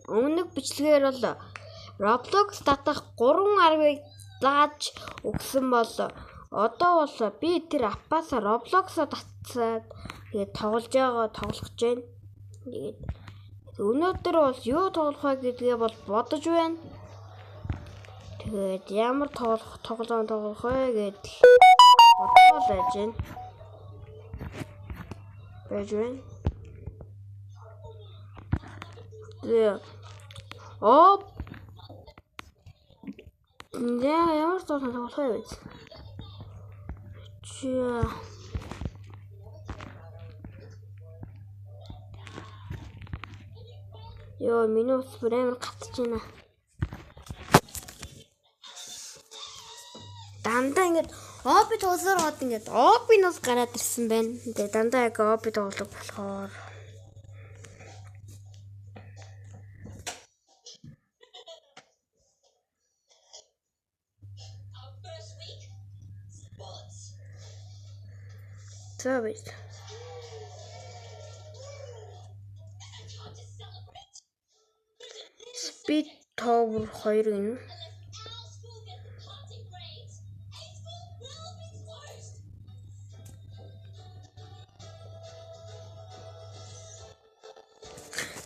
Өмнөх бичлэгээр бол Roblox татах 3 аргыг зааж өгсөн бол одоо бол би тэр аппаас Roblox-о татсаад тэгээд тоглож байна. Тэгээд өнөөдөр бол юу тоглох вэ гэдгээ бол бодож байна. Тэгээд ямар тоглоом тоглох вэ гэдэл бодвол байж байна. Ямар тоглох вэ? Йоо, минус бүр гатж байна. Дандаа ингээд оби тоглосоор гоод ингээд обинос гараад ирсэн байна. Тэгээ дандаа яг оби тоглох болохоор Service. Speed Tower 2 гэнэ.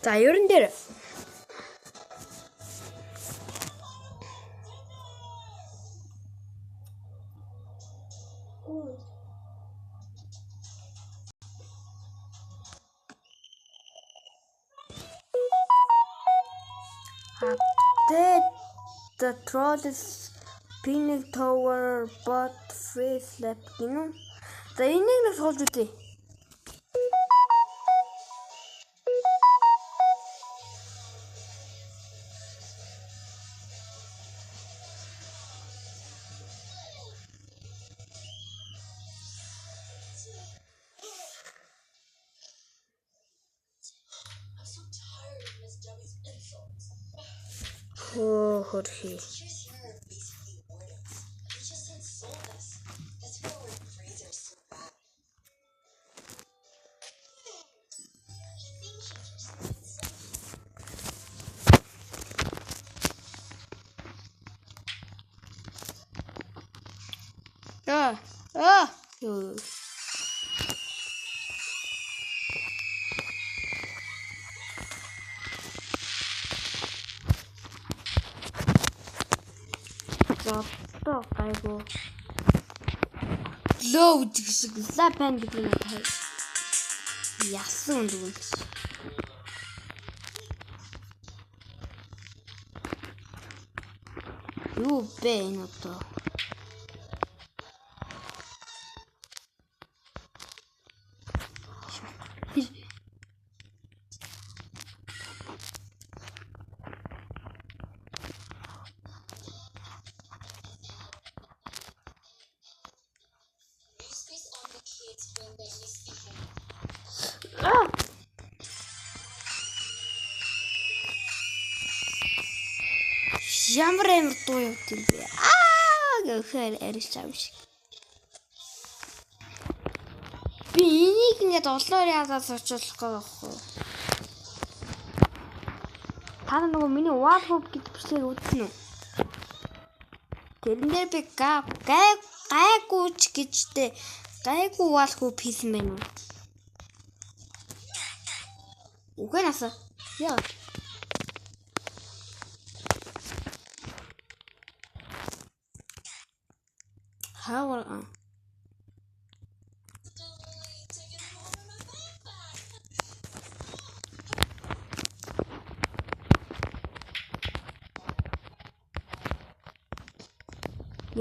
За, ерөн дээр update the Trolls Spinning Tower bot facelift гэнэ. За, энийг нэг суулж үзье. Хөрхи. Зовтой гайгүй. Load гэсэн лапан гэдэг нь хай. Ясан үгүй. Юу бэ энэ одоо? Ямар дуу явт юм бэ? Гэхээр арьс юм шиг. Би энийг ингээд олноор яагаад суучлах гэхгүй. Та нөгөө миний wallhoop гэдэг бичлэгийг үзнэ үү? Тэрнээр би гайгууч гэжтэй гайгүй wallhoop хийсэн байна уу? Үгүй наса. Яа. Хавар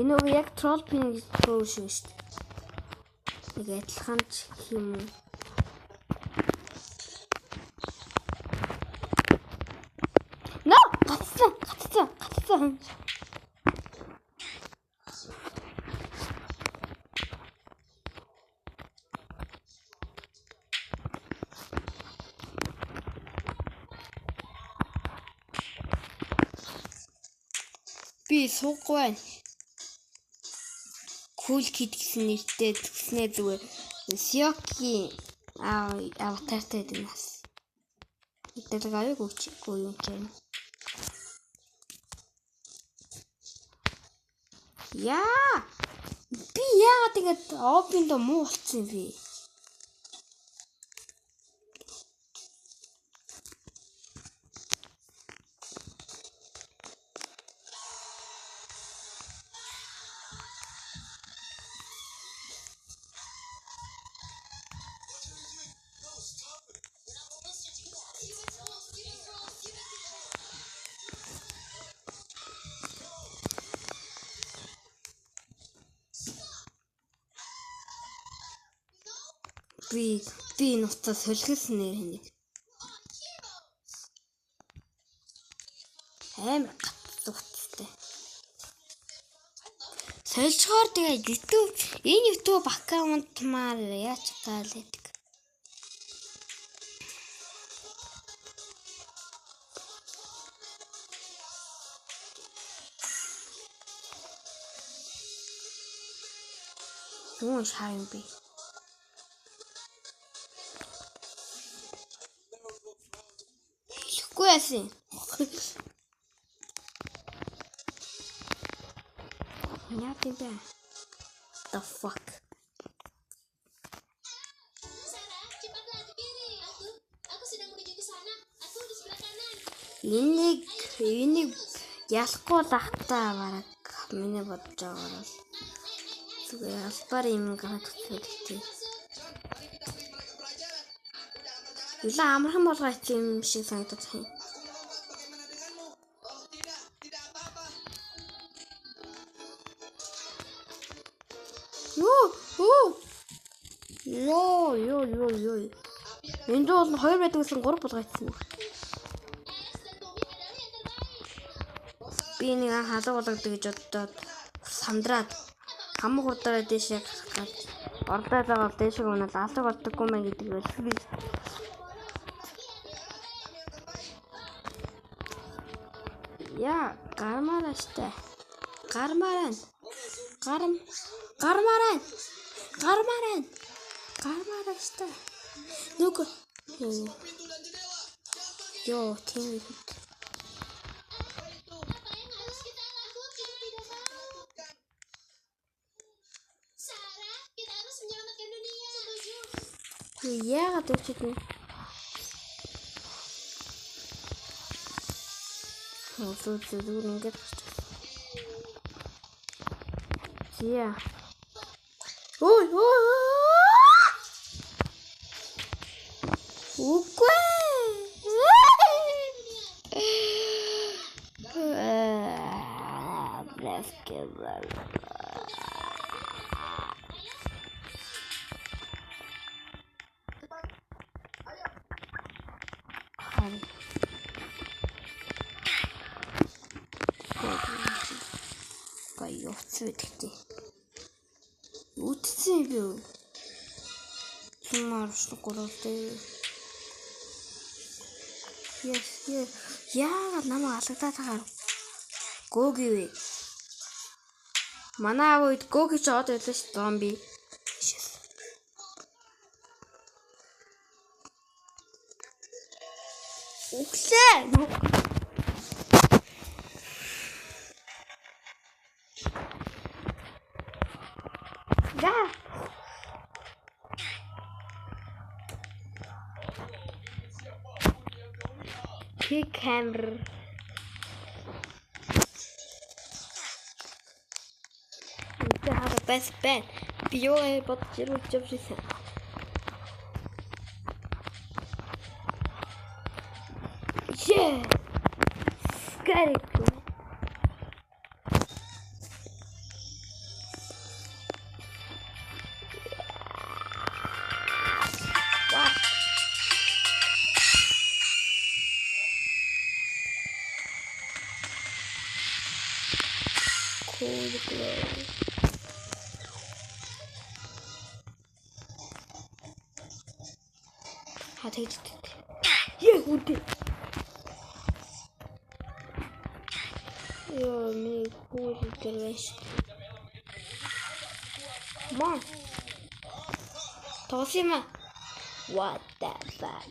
энэ үг яг troll pin шүү дээ. Нэг адилхан ч юм уу. No, гацсан. Би суугүй. Cool Kid гэсэн нэртэй төгснээ зүгээр Сёки аватартай гэдэг нас. Тэгэл аяг өгчгүй юм чинь. Яа! Би яагаад ингэж обиндо муу болцсон юм бэ? Би нуцаа солихсон нэр хэнийг. Амар гацтай. Сольчгоор тэгээ YouTube аккаунт маар яач таалдаг. Юу шаа юм бэ? Хэлэхгүй яасан. Яа тийм бэ? The fuck? Энийг ялахгүй лахтаа бараг миний бодож байгаагаар л зүгээр албаар юм гаргацдаг тийм. Ила амархан болгоо юм шиг санагдаж байна. Йоо. Энд бол 2 байдаг гэсэн 3 болгоо ийцсэн. Би нэг халаг болгодог гэж бодоод сандраад хамаг удаараа дээшээ гарах гэж ордоо заавал дээшээ унаад алдаг болдоггүй мэн гэдэг байлгүй. Яа, гармаараа штэ. Гармаараа штэ. Нүг. Йоо, тийм. Яагаад өчигдөө зүгээр ингэж зя. Ой. Үгүй. Basketball. Цветки. Утсан би юу? Сумарш гурвтай. Yes. Яагаад намайг алгадаад байгаа? Гоги вэ? Манай аав үед гоги ч од байлаа ш зомби. Үглээ. Camera. Det har det best band. Bio är bara till att jobba sig. Yeah. Scary. Mom, Tosima, what the fuck?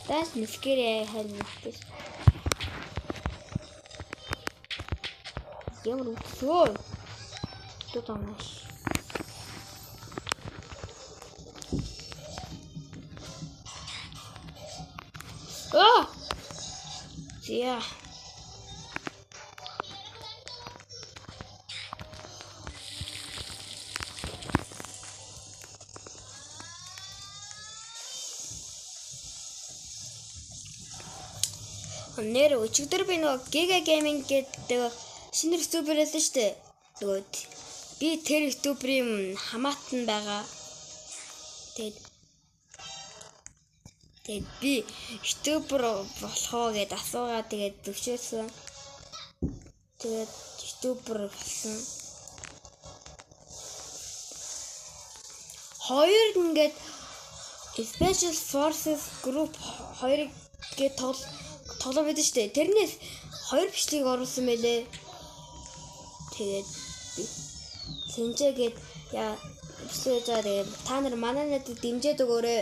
Даас мискэрээ хайртай. Ямар үтсөө. Тутамаш. Зя. Нэр өчигдөр би нөгөө Giga Gaming гэдэг шинэ ютубер байсан шүү дээ. Нөгөө би тэр ютуберийн хамаатан байгаа. Тэгээд би ютубер болохоо гэд асуугаа тэгээд зөвшөөрсөн. Тэгээд ютубер болсон. Хоёр ингээд Special Forces Group хоёрыг гээд тоглоо байдаг шүү дээ. Тэрнээс хоёр бичлэгийг оруулсан байлээ. Тэгээд сэнжээгээд бичлэгээ жаад та нар манай надад дэмжиж өгөөрэй.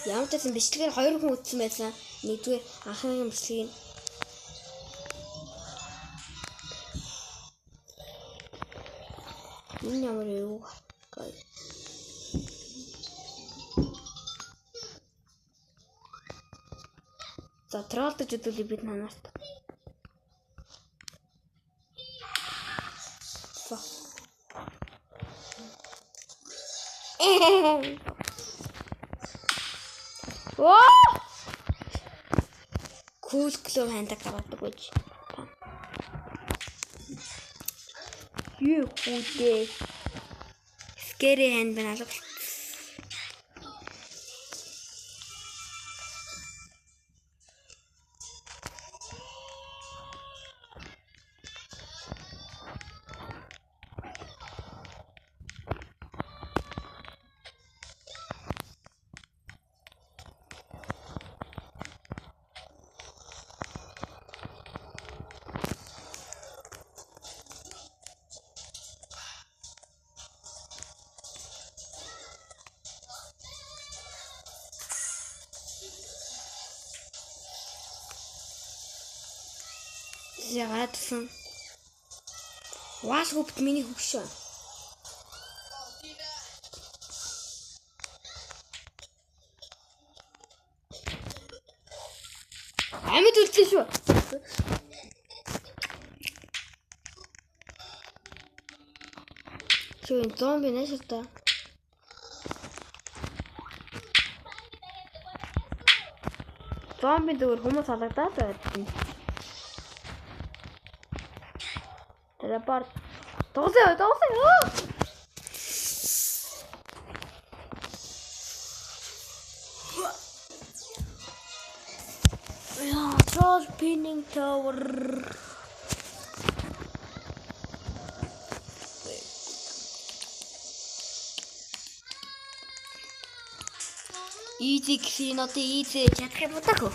Ямар ч байсан бичлэгээр хоёр хүн үзсэн байсан. Нэгдүгээр анхны бичлэгийг энэ ямар юу за троллж үзүүлээ бид нанаас. Cool club хандаг гаргадаг гэж. Юу хүүдээ. Scary hand байна алга. Яагаад Ваш хөвт миний хөвшөө. Амьд үлдсэн шүү. Шүүн зомби нэшэлтэй. Зомби дөр хүмүүс халагдаад байдаг. Телепорт. Тоглоё. Troll pinning tower. Easy гэсэн нь easy чадах юм удаагүй.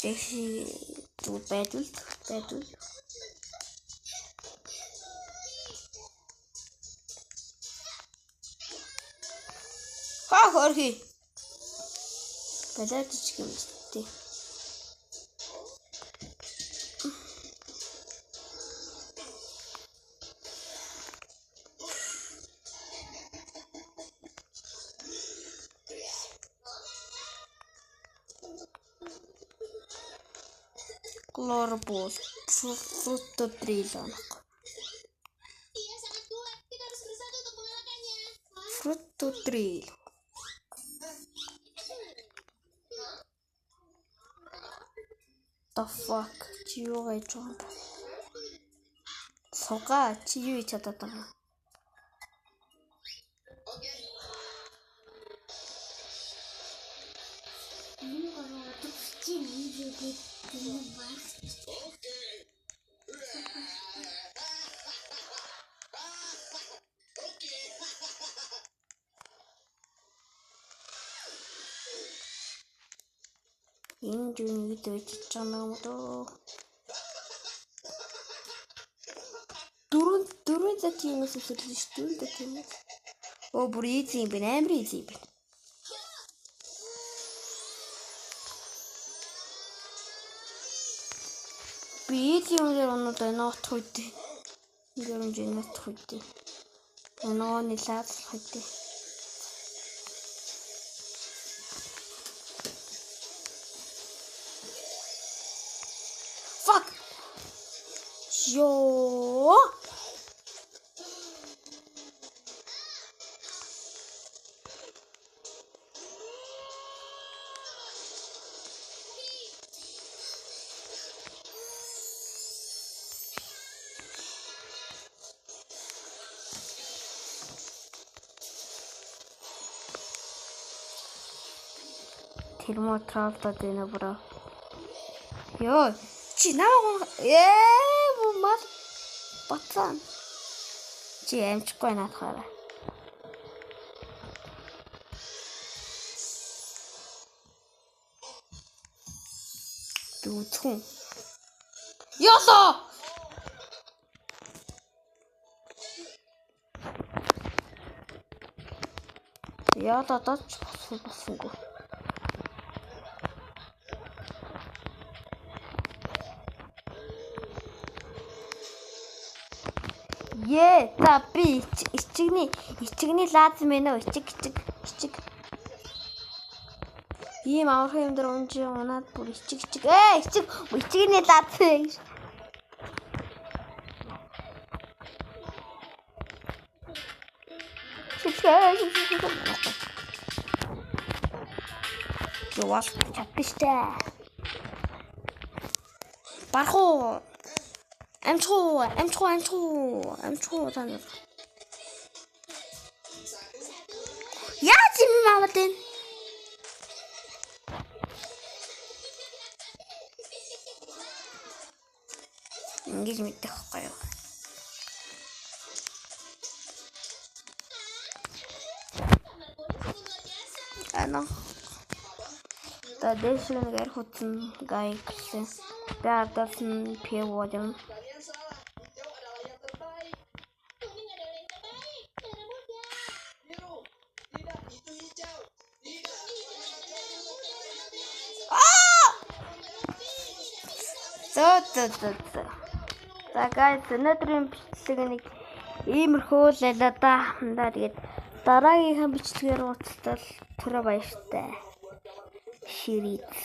Тэхи туу байдвал хорхи балаад ч юм тий. Glorabos fruto trilón. Fruto trilo. The fuck? Чи юу гэж байгаа юм бэ? Суга чи юу хийж чадаад байгаа юм? Энэ дүүний видео хийж байгаа юм дөө. Дөрөв цаг тиймээс өсөрлөө шүү дээ. Оо бүр easy юм байна. Амар easy юм байна. Би easy юмээр оноод нот хүйдээ. Гэрэн жинэт хүйдээ. Оноо нилаад хүйдээ. Fuck. Ёо. Термотролдод энэ бро. Ёо, чи намайг мал бацсан. Чи амжихгүй наадахаараа. Дүүцхэн. Ёсоо. Яа додч босонгүй. За би ичигний лаазм байна уу? Ичиг. Ийм аврах юм дээр унаад бүр ичиг. Ичигний лаазм. Яwas чадчихжээ. Бархуу. Амчхуу тань. Яаж юм аваад энэ? Ингэж мэдэх байхгүй юу? Та дэшиг нэг хутсан гай гэсэн. Даадаас нь пиводон. За guys, өнөөдрийн бичлэг нэг иймэрхүү л байлаа да. Тэгээд дараагийнхаа бичлэгээр уулзтал түрүү баяртай. Ширит.